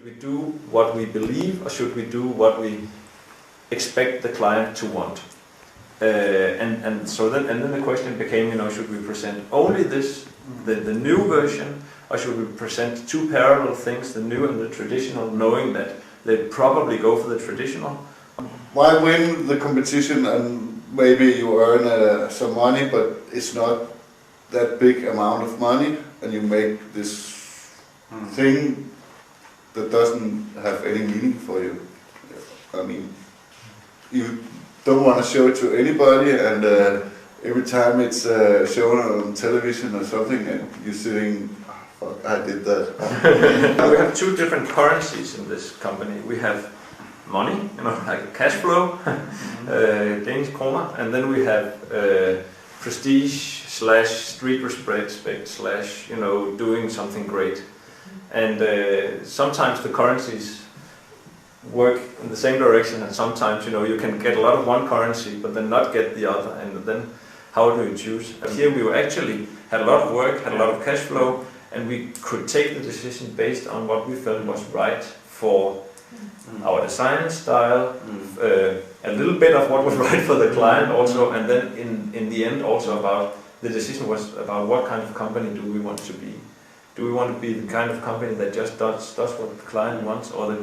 Should we do what we believe, or should we do what we expect the client to want? And then the question became, should we present only this, the new version, or should we present two parallel things, the new and the traditional, knowing that they probably go for the traditional? Why win the competition and maybe you earn some money, but it's not that big amount of money, and you make this thing that doesn't have any meaning for you? I mean, you don't want to show it to anybody, and every time it's shown on television or something, and you're sitting, oh, fuck, I did that. We have two different currencies in this company. We have money, like cash flow, Danish kroner, and then we have prestige / street respect / doing something great. And sometimes the currencies work in the same direction, and sometimes you can get a lot of one currency but then not get the other, and then how do you choose? Here we actually had a lot of work, had a lot of cash flow, and we could take the decision based on what we felt was right for our design style, a little bit of what was right for the client also, and then in the end also about the decision was about what kind of company do we want to be. Do we want to be the kind of company that just does what the client wants, or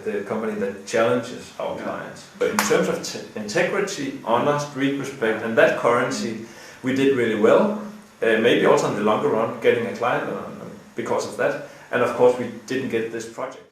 the company that challenges our clients? But in terms of integrity, honor, street respect, and that currency, we did really well. Maybe also in the longer run, getting a client because of that. And of course, we didn't get this project.